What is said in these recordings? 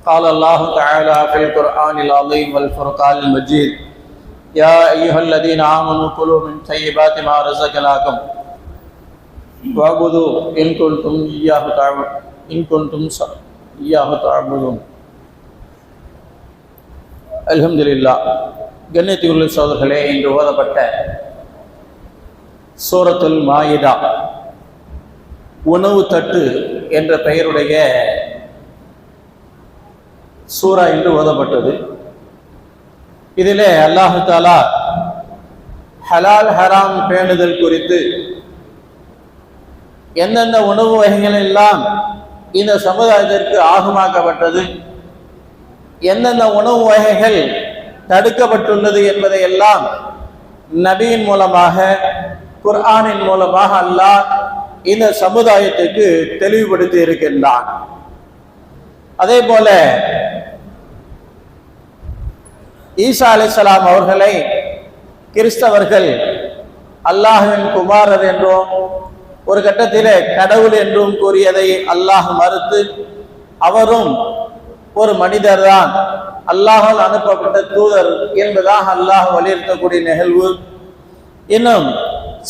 قال الله تعالى في القرآن العظيم والفرقان المجيد يا أيها الذين آمنوا كلوا من طيبات ما رزقناكم واعبدوا إن كنتم إياه تعبدون. அல்ஹம்துலில்லாஹ். கண்ணியத்துக்குரிய சகோதரர்களே, இன்று ஓதப்பட்ட சூரத்துல் மாயிதா உணவு தட்டு என்ற பெயருடைய சூரா என்று ஓதப்பட்டது. இதிலே அல்லாஹு தஆலா ஹலால் ஹராம் பேணுதல் குறித்து எந்தெந்த உணவு வகைகள் எல்லாம் இந்த சமுதாயத்திற்கு ஆகமாக்கப்பட்டது, எந்தெந்த உணவு வகைகள் தடுக்கப்பட்டுள்ளது என்பதை எல்லாம் நபியின் மூலமாக, குர்ஆனின் மூலமாக அல்லாஹ் இந்த சமுதாயத்துக்கு தெளிவுபடுத்தி இருக்கின்றான். அதே போல ஈசா அலைஹிஸ்ஸலாம் அவர்களை கிறிஸ்தவர்கள் அல்லாஹ்வின் குமாரர் என்றும் ஒரு கட்டத்திலே கடவுள் என்றும் கூறியதை அல்லாஹ் மறுத்து, அவரும் ஒரு மனிதர் தான், அல்லாஹால் அனுப்பப்பட்ட தூதர் என்பதாக அல்லாஹ் வலியுறுத்தக்கூடிய நிகழ்வு. இன்னும்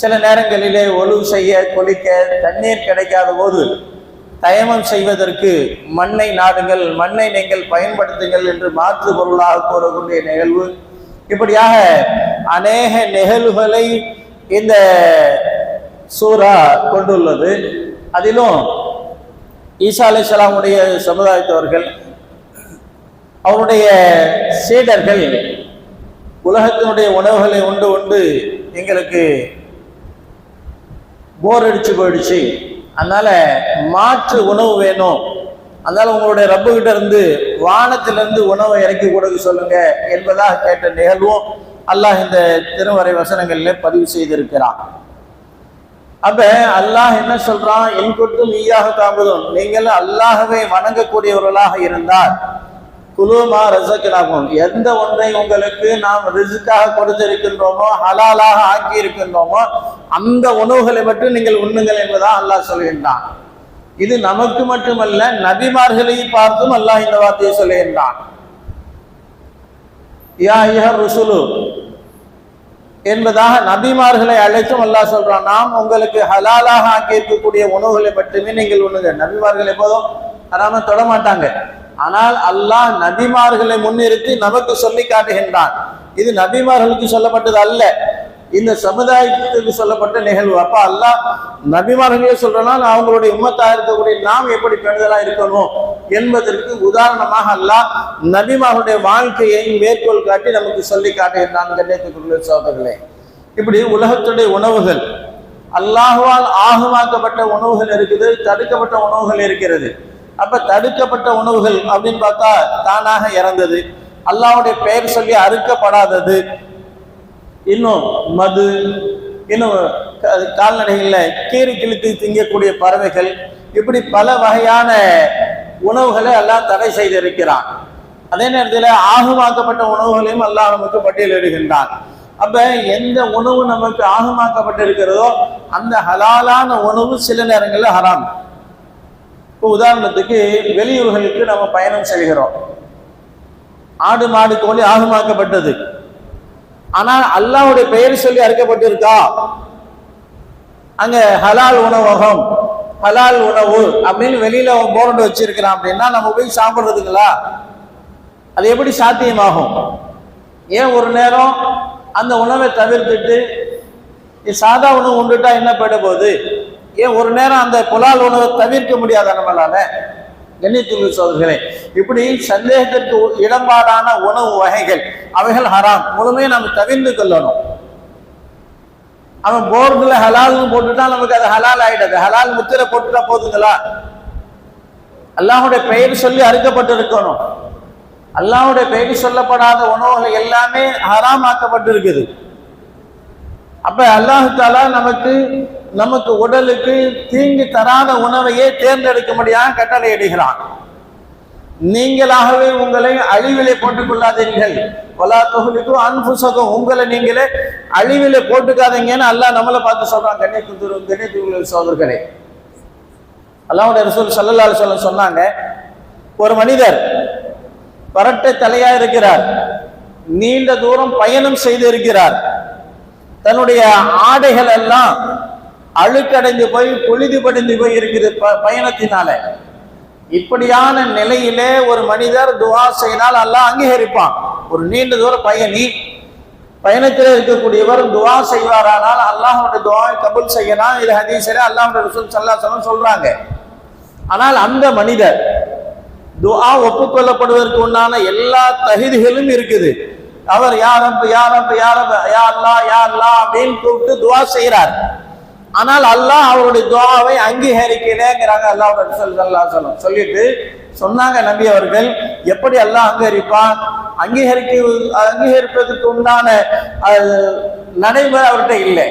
சில நேரங்களிலே ஒழுவு செய்ய, குளிக்க தண்ணீர் கிடைக்காத போது தயமம் செய்வதற்கு மண்ணை நாடுங்கள், மண்ணை நீங்கள் பயன்படுத்துங்கள் என்று மாற்று பொருளாக கூறக்கூடிய நிகழ்வு. இப்படியாக அநேக நிகழ்வுகளை இந்த சூரா கொண்டுள்ளது. அதிலும் ஈசா அலைஹிஸ்ஸலாமுடைய சமுதாயத்தவர்கள், அவருடைய சீடர்கள் உலகத்தினுடைய உணவுகளை உண்டு உண்டு எங்களுக்கு போர் அடிச்சு போயிடுச்சு, அதனால மாற்று உணவு வேணும், அதனால உங்களுடைய ரப்பு கிட்ட இருந்து வானத்திலிருந்து உணவை இறக்கி கொடுக்க சொல்லுங்க என்பதாக கேட்ட நிகழ்வும் அல்லாஹ் இந்த திருமறை வசனங்களில் பதிவு செய்திருக்கிறான். அப்ப அல்லாஹ் என்ன சொல்றான்? என் கொட்டும் ஈயாக தாமதும், நீங்கள் அல்லாஹவை வணங்கக்கூடியவர்களாக இருந்தால் குலுமா ரஸக்னாகும், எந்த ஒன்றை உங்களுக்கு நாம் ரிஸ்காக கொடுத்திருக்கின்றோமோ, ஹலாலாக ஆக்கி இருக்கின்றோமோ அந்த உணவுகளை மட்டும் நீங்கள் உண்ணுங்கள் என்பதாக அல்லாஹ் சொல்கின்றான். இது நமக்கு மட்டுமல்ல, நபிமார்களை பார்த்தும் அல்லாஹ் இந்த வார்த்தையை சொல்கின்றான். யா அய்யுஹர் ருசுலு என்பதாக நபிமார்களை அழைத்தும் அல்லாஹ் சொல்றான், நாம் உங்களுக்கு ஹலாலாக ஆக்கி இருக்கக்கூடிய உணவுகளை மட்டுமே நீங்கள் உண்ணுங்க. நபிமார்கள் எப்போதும் ஹராம தொட மாட்டாங்க, ஆனால் அல்லாஹ் நபிமார்களை முன்னிறுத்தி நமக்கு சொல்லி காட்டுகின்றான். இது நபிமார்களுக்கு சொல்லப்பட்டது அல்ல, இந்த சமுதாயத்துக்கு சொல்லப்பட்ட நிகழ்வு. அப்ப அல்லாஹ் நபிமார்களே சொல்றனா அவங்களுடைய உம்மத்தா இருக்கக்கூடிய நாம் எப்படி பெண்களா இருக்கணும் என்பதற்கு உதாரணமாக அல்லாஹ் நபிமார்களுடைய வாழ்க்கையை மேற்கோள் காட்டி நமக்கு சொல்லி காட்டுகின்றான். கண்ணியத்துக்குரிய சகோதரர்களே, இப்படி உலகத்துடைய உணவுகள், அல்லாஹ்வால் ஆகமாக்கப்பட்ட உணவுகள் இருக்குது, தடுக்கப்பட்ட உணவுகள் இருக்கிறது. அப்ப தடுக்கப்பட்ட உணவுகள் அப்படின்னு பார்த்தா தானாக இறந்தது, அல்லாஹ்வுடைய பெயர் சொல்லி அறுக்கப்படாதது, இன்னும் மது, இன்னும் கால்நடைகள்ல கீறி கிழித்து திங்கக்கூடிய பறவைகள், இப்படி பல வகையான உணவுகளை அல்லாஹ் தடை செய்திருக்கிறான். அதே நேரத்தில் ஆகமாக்கப்பட்ட உணவுகளையும் அல்லாஹ் நமக்கு பட்டியலிடுகின்றான். அப்ப எந்த உணவு நமக்கு ஆகமாக்கப்பட்டிருக்கிறதோ அந்த ஹலாலான உணவு சில நேரங்களில் ஹராம். இப்போ உதாரணத்துக்கு வெளியூர்களுக்கு நம்ம பயணம் செய்கிறோம், ஆடு மாடு கோழி ஆகமாக்கப்பட்டது, ஆனால் அல்லாஹ்வுடைய பெயர் சொல்லி அறுக்கப்பட்டிருக்கா? அங்க ஹலால் உணவகம், ஹலால் உணவு அப்படின்னு வெளியில போர்டு வச்சிருக்கிறான் அப்படின்னா நம்ம போய் சாப்பிடுறதுங்களா? அது எப்படி சாத்தியமாகும்? ஏன் ஒரு நேரம் அந்த உணவை தவிர்த்துட்டு சாதா உணவு உண்டுட்டா என்ன போயிட போகுது? ஏன் ஒரு நேரம் அந்த புலால் உணவை தவிர்க்க முடியாத நம்மளால? கண்ணியத்துக்குரிய சகோதரர்களே, இப்படி சந்தேகத்திற்கு இடம்பாடான உணவு வகைகள் அவைகள் ஹராம், முழுமையை நம்ம தவிர்த்து கொள்ளணும். அவன் போர்டுல ஹலால்னு போட்டுட்டா நமக்கு அது ஹலால் ஆயிடுது. ஹலால் முத்திரை போட்டுட்டா போதுங்களா? அல்லாஹ்வுடைய பெயர் சொல்லி அறுக்கப்பட்டு இருக்கணும். அல்லாஹ்வுடைய பெயர் சொல்லப்படாத உணவுகள் எல்லாமே ஹராம் ஆக்கப்பட்டு இருக்குது. அப்ப அல்லாஹ் தஆலா நமக்கு உடலுக்கு தீங்கு தராத உணவையே தேர்ந்தெடுக்கும்படியாக கட்டளை இடுகிறான். நீங்களாகவே உங்களை அழிவிலே போட்டுக் கொள்ளாதீர்கள், வலா துஹ்லிகு அன்ஃபுஸகும், உங்களை நீங்களே அழிவிலே போட்டுக்காதீங்கன்னு அல்லாஹ் நம்மளை பார்த்து சொல்றான். கண்ணியத்துக்குரிய சகோதரர்களே, அல்லாஹ்வுடைய ரசூல் ஸல்லல்லாஹு அலைஹி வஸல்லம் சொன்னாங்க, ஒரு மனிதர் பரட்டை தலையா இருக்கிறார், நீண்ட தூரம் பயணம் செய்து இருக்கிறார், தன்னுடைய ஆடைகள் எல்லாம் அழுக்கடைந்து போய் புழுதி படிந்து போய் இருக்குது பயணத்தினால. இப்படியான நிலையிலே ஒரு மனிதர் துஆ செய்தால் அல்லாஹ் அங்கீகரிப்பான். ஒரு நீண்ட தூர பயணத்தில் இருக்கக்கூடியவர் துஆ செய்வாரானால் அல்லாஹ்வுடைய துஆவை கபூல் செய்யலாம். இது ஹதீஸிலே அல்லாஹ்வுடைய ரசூல் ஸல்லல்லாஹு அலைஹி வஸல்லம் சொல்றாங்க. ஆனால் அந்த மனிதர் துஆ ஒப்புக்கொள்ளப்படுவதற்கு உண்டான எல்லா தகுதிகளும் இருக்குது. அவர் யா ரப் யா ரப் யா ரப் யா அல்லாஹ் யா அல்லாஹ் அப்படின்னு கூப்பிட்டு துஆ செய்கிறார். ஆனால் அல்லாஹ் அவருடைய துஆவை அங்கீகரிக்கிறேங்கிறாங்க அல்லாஹ்வுடைய ரசூல் ஸல்லல்லாஹு அலைஹி வஸல்லம். சொல்லிட்டு சொன்னாங்க நபி அவர்கள், எப்படி அல்லாஹ் அங்கீகரிப்பான்? அங்கீகரிப்பதற்கு உண்டான நடைமுறை அவர்கிட்ட இல்லை.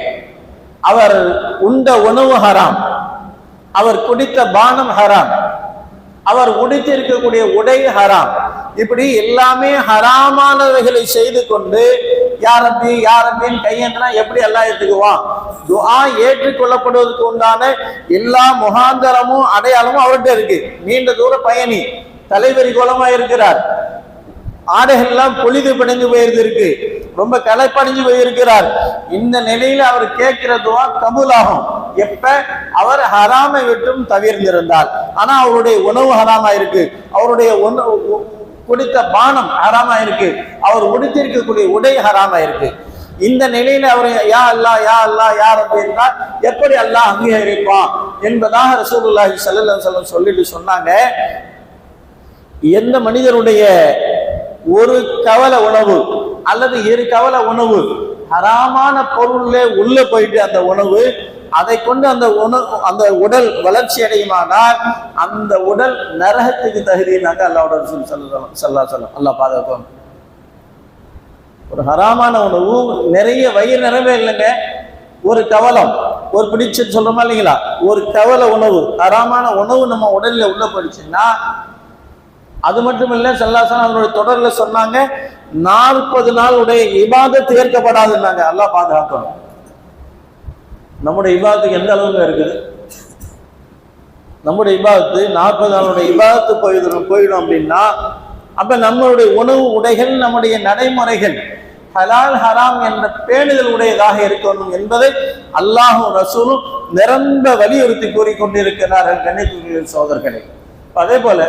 அவர் உண்ட உணவு ஹராம், அவர் குடித்த பானம் ஹராம், அவர் உடுத்தி இருக்கக்கூடிய உடை ஹராம், இப்படி எல்லாமே ஹராமானவைகளை செய்து கொண்டு யாரப்பின்னு கையேந்தினா எப்படி எல்லாம் ஏற்றுக்குவான்? துஆ ஏற்றுக்கொள்ளப்படுவதற்கு உண்டான எல்லா முகாந்தரமும் அடையாளமும் அவர்கிட்ட இருக்கு. நீண்ட தூர பயணி, தலைவரி கோலமா இருக்கிறார், ஆடைகள் எல்லாம் பொலிது படைந்து போயிருக்கு, ரொம்ப களைப்படைஞ்சு போயிருக்கிறார். இந்த நிலையில அவர் கேட்கிற துஆ கபூலாகும் எப்ப அவர் ஹராமை விட்டும் தவிர்ந்திருந்தால். ஆனா அவருடைய உணவு ஹராமா இருக்கு, அவருடைய குடித்த பானம் ஹராமா இருக்கு, அவர் உடுத்திருக்கக்கூடிய உடை ஹராமா இருக்கு. இந்த நிலையில அவர் யா அல்லாஹ் யா அல்லாஹ் யா ரப் என்றால் எப்படி அல்லாஹ் அங்கீகரிப்பான் என்பதாக ரசூலுல்லாஹி ஸல்லல்லாஹு அலைஹி வஸல்லம் சொல்லிட்டு சொன்னாங்க. எந்த மனிதருடைய ஒரு கவலை உணவு அல்லது 2 கவலை உணவு ஹராமான பொருள்ல உள்ள போயிட்டு அந்த உணவு அதை கொண்டு அந்த உடல் வளர்ச்சி அடையுமானால் அந்த உடல் நரகத்துக்கு தகுதினாக்க அல்லாஹ்வுடைய ரசூல் ஸல்லல்லாஹு அலைஹி வஸல்லம் அல்லாஹ் பாதுகாப்பான். ஒரு ஹராமான உணவு நிறைய வயிறு நிறைவே இல்லைங்க, ஒரு கவலம் ஒரு பிடிச்சு சொல்றோமா இல்லைங்களா, ஒரு கவலை உணவு ஹராமான உணவு நம்ம உடல்ல உள்ள போயிடுச்சுன்னா அது மட்டும் இல்லை, ஸல்லல்லாஹு அலைஹி வஸல்லம் அதனுடைய தொடர்ல சொன்னாங்க 40 நாள் உடைய இபாதத் ஏற்கப்படாதுன்னாங்க. அல்லாஹ் பாதுகாக்கணும். நம்முடைய இபாதத்துக்கு எந்த அளவுக்கு இருக்குது? நம்முடைய இபாதத்து 40 நாளுடைய இபாதத்து போயிடும் அப்படின்னா அப்ப நம்மளுடைய உணவு உடைகள் நம்முடைய நடைமுறைகள் ஹலால் ஹராம் என்ற பேணுதல் உடையதாக இருக்கணும் என்பதை அல்லாஹும் ரசூலும் நிரம்ப வலியுறுத்தி கூறிக்கொண்டிருக்கிறார்கள். கண்ணியத்துக்குரிய சகோதரர்களே, அதே போல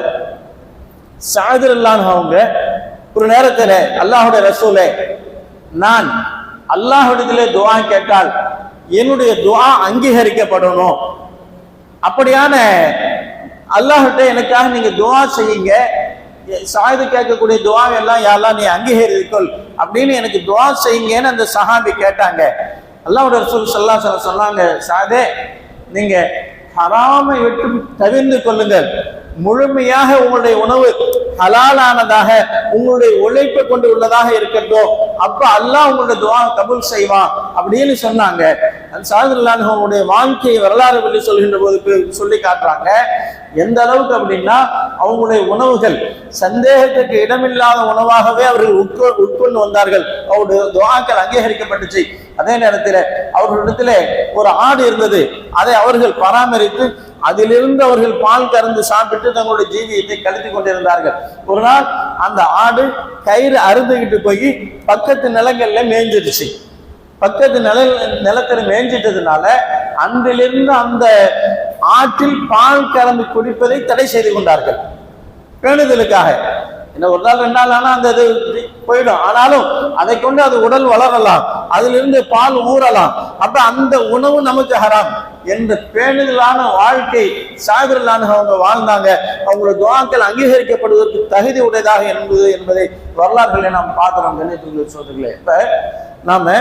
சஅத் ரலியல்லாஹு அவங்க ஒரு நேரத்தில் அல்லாஹுடைய ரசூலே, நான் அல்லாஹ்விடத்திலே துஆ கேட்டால் என்னுடைய துஆ அங்கீகரிக்கப்படணும், அப்படியான அல்லாஹ்கிட்ட எனக்காக நீங்க துஆ செய்யுங்க, சாயது கேட்கக்கூடிய துஆவை எல்லாம் யாரெல்லாம் நீ அங்கீகரிக்கொள் அப்படின்னு எனக்கு துஆ செய்யுங்கன்னு அந்த சஹாபி கேட்டாங்க. அல்லாஹ்வுடைய ரசூல் ஸல்லல்லாஹு அலைஹி வஸல்லம் சொன்னாங்க, சாதே நீங்க ஹராமை விட்டு தவிர்ந்து கொள்ளுங்கள், முழுமையாக உங்களுடைய உணவு ஹலாலானதாக உங்களுடைய உழைப்பை கொண்டு உள்ளதாக இருக்கட்டும், அப்ப அல்லாஹ் உங்களுடைய துஆ கபூல் செய்வான் அப்படின்னு சொன்னாங்க. அந்த சாதுல்லாஹுடைய வாழ்க்கையை வரலாறு பற்றி சொல்கின்ற போது சொல்லி காட்டுறாங்க. எந்த அளவுக்கு அப்படின்னா அவங்களுடைய உணவுகள் சந்தேகத்துக்கு இடமில்லாத உணவாகவே அவர்கள் உட்கொண்டு வந்தார்கள். அவருடைய துஆக்கள் அங்கீகரிக்கப்பட்டுச்சு. அதே நேரத்தில் அவர்களிடத்துல ஒரு ஆடு இருந்தது, அதை அவர்கள் பராமரித்து அதிலிருந்து அவர்கள் பால் கறந்து சாப்பிட்டு தங்களுடைய ஜீவியத்தை கழித்து கொண்டிருந்தார்கள். ஒரு நாள் அந்த ஆடு கயிறு அறுந்துகிட்டு போய் பக்கத்து நிலங்கள்ல மேய்ஞ்சிடுச்சு. பக்கத்து நிலத்துல மேய்ஞ்சிட்டதுனால அன்றிலிருந்து அந்த ஆற்றில் பால் கறந்து குடிப்பதை தடை செய்து கொண்டார்கள் பேணுதலுக்காக. இன்னும் ஒரு நாள் 2 நாள் ஆனா அந்த இது போயிடும், ஆனாலும் அதை கொண்டு அது உடல் வளரலாம், அதிலிருந்து பால் ஊறலாம், அப்ப அந்த உணவு நமக்கு ஹராம் என்ற பேணுதலான வாழ்க்கை சாகிரலான அவங்க வாழ்ந்தாங்க. அவங்களோட துஆக்கள் அங்கீகரிக்கப்படுவதற்கு தகுதி உடையதாக என்பதை வரலாறுகளை நாம் பார்க்கிறோம். கண்ணியத்துக்குரிய சகோதரர்களே, இப்ப நாம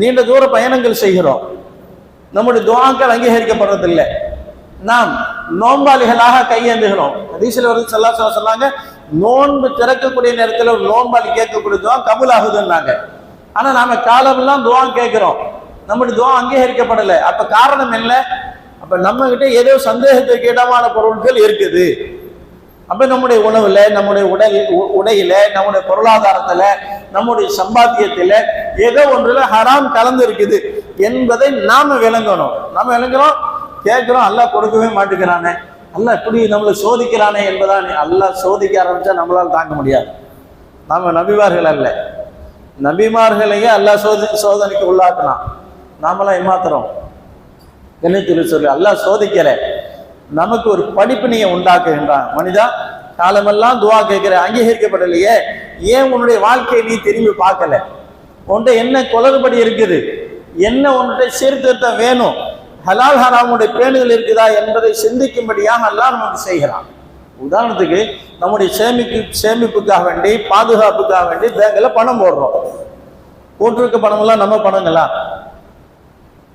நீண்ட தூர பயணங்கள் செய்கிறோம், நம்முடைய துஆக்கள் அங்கீகரிக்கப்படுறதில்லை, நாம் நோன்பாளிகளாக கையேந்துகிறோம். ஹதீஸ்ல வந்து ஸல்லல்லாஹு அலைஹி வஸல்லம் சொன்னாங்க, நோன்பு திறக்கக்கூடிய நேரத்தில் ஒரு நோன்பாளி கேட்கக்கூடிய துஆ கபூல் ஆகுதுன்னாங்க. ஆனா நாம காலமெல்லாம் துஆ கேட்கிறோம், நம்முடைய துஆ அங்கீகரிக்கப்படலை. அப்ப காரணம் என்ன? அப்ப நம்ம கிட்ட ஏதோ சந்தேகத்துக்கு இடமான பொருட்கள் இருக்குது. அப்ப நம்முடைய உணவுல, நம்முடைய உடையில, நம்முடைய பொருளாதாரத்துல, நம்முடைய சம்பாத்தியத்துல ஏதோ ஒன்றுல ஹராம் கலந்து இருக்குது என்பதை நாம விளங்கணும். நம்ம விளங்குறோம், கேட்கிறோம், அல்லாஹ் கொடுக்கவே மாட்டேங்கிறானே, அல்லாஹ் இப்படி நம்மளை சோதிக்கிறானே என்பதான். அல்லாஹ் சோதிக்க ஆரம்பிச்சா நம்மளால தாங்க முடியாது. நாம நபிமார்கள் அல்ல. நபிமார்களையே அல்லாஹ் சோதனைக்கு உள்ளாக்குனான். நாமெல்லாம் ஏமாத்துறோம். கண்ணியத்தில் சொல்லி அல்லாஹ் சோதிக்கிற நமக்கு ஒரு படிப்பினையை உண்டாக்குகின்றான். மனிதா, காலமெல்லாம் துவா கேட்கிற, அங்கீகரிக்கப்படலையே, ஏன் உன்னுடைய வாழ்க்கையை நீ திரும்பி பார்க்கல? உன்கிட்ட என்ன குளறுபடி இருக்குது, என்ன உன்னுடைய சீர்திருத்தம் வேணும், ஹலால் ஹராமுடைய பேணுதல் இருக்குதா என்பதை சிந்திக்கும்படியாக அல்லாஹ் நமக்கு செய்கிறான். உதாரணத்துக்கு, நம்முடைய சேமிப்புக்காக வேண்டி, பாதுகாப்புக்காக வேண்டி பேங்க்ல பணம் போடுறோம். போட்டிருக்க பணமெல்லாம் நம்ம பணங்களா?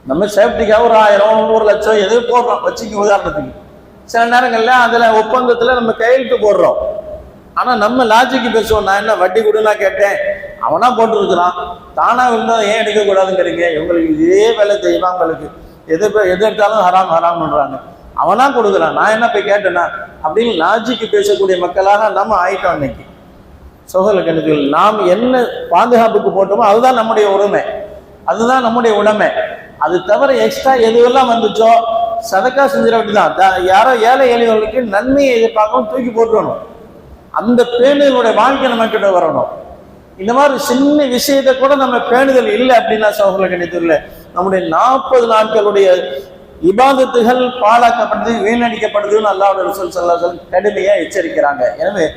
நம்ம சேஃப்டிக்காக ஒரு 1000 1,00,000 எது போடுறோம் வச்சுக்க. உதாரணத்துக்கு சில நேரங்கள்ல அதுல ஒப்பந்தத்துல நம்ம கையெழுத்து போடுறோம். ஆனா நம்ம லாஜிக்கு பேசுவோம். நான் என்ன வட்டி கொடுனா கேட்டேன், அவனா போட்டுருக்கிறான், தானா இருந்தா ஏன் எடுக்க கூடாதுங்கிறீங்க? இவங்களுக்கு இதே வேலை செய்வான். உங்களுக்கு எது எடுத்தாலும் ஹராம் ஹராம்ன்றாங்க. அவனா கொடுக்குறான், நான் என்ன போய் கேட்டேன்னா அப்படின்னு லாஜிக்கு பேசக்கூடிய மக்களாக நம்ம ஆயிட்டோம். இன்னைக்கு சோதர கணக்குகள் நாம் என்ன பாதுகாப்புக்கு போட்டோமோ அதுதான் நம்முடைய உரிமை, அதுதான் நம்முடைய உடைமை. அது தவிர எக்ஸ்ட்ரா எதுவெல்லாம் வந்துச்சோ சதக்கா செஞ்சிட வேண்டியதான். யாரோ ஏழை எளியவர்களுக்கு நன்மையை எதிர்பார்க்கவும் தூக்கி போட்டுறணும். அந்த பேணுதலுடைய வாழ்க்கை நம்ம கிட்ட வரணும். இந்த மாதிரி சின்ன விஷயத்தை கூட நம்ம பேணுதல் இல்லை அப்படின்னா சோதர கணித்துல நம்முடைய 40 நாட்களுடைய இபாதத்துகள் பாழாக்கப்படுது, வீணடிக்கப்படுதுன்னு அல்லாஹ்வுடைய ரசூல் ஸல்லல்லாஹு அலைஹி வஸல்லம் கடுமையா எச்சரிக்கிறாங்க. எனவே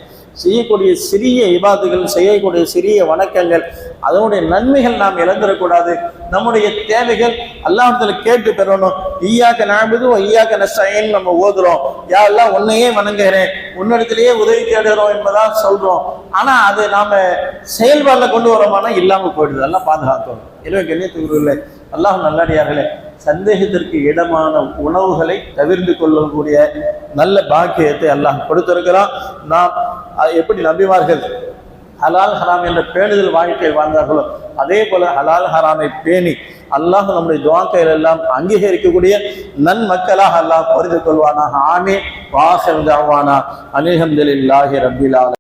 செய்யக்கூடிய சிறிய இபாதுகள், செய்யக்கூடிய சிறிய வணக்கங்கள், அதனுடைய நன்மைகள் நாம் இழந்துடக்கூடாது. நம்முடைய தேவைகள் அல்லாஹ்விடத்துல கேட்டு பெறணும். ஈயாக்க நஅபுது வ ஈயாக்க நஸ்தஈன் நம்ம ஓதுறோம். யா அல்லாஹ் உன்னையே வணங்குகிறேன், உன்னிடத்திலேயே உதவி தேடுகிறோம் என்பதா சொல்றோம். ஆனா அது நாம செயல்பாடுல கொண்டு வரோமானா இல்லாம போயிடுது. எல்லாம் பாதுகாக்கணும். எனவே கண்ணியத்துக்குரியவர்களே, அல்லாஹ் நல்லடியார்களே, சந்தேகத்திற்கு இடமான உணவுகளை தவிர்த்து கொள்ளக்கூடிய நல்ல பாக்கியத்தை அல்லாஹ் கொடுத்திருக்கிறான். நாம் எப்படி நபிமார்கள் ஹலால் ஹராம் என்ற பேணுதல் வாழ்க்கை வாழ்ந்தார்களோ அதே போல ஹலால் ஹராமை பேணி அல்லாஹ் நம்முடைய துஆக்கள் எல்லாம் அங்கீகரிக்கக்கூடிய நன்மக்களாக அல்லாஹ் புரிந்து கொள்வானாக. ஆமீன். வாஹிர் தஅவானா அல்ஹம்துலில்லாஹி ரப்பில் ஆலமீன்.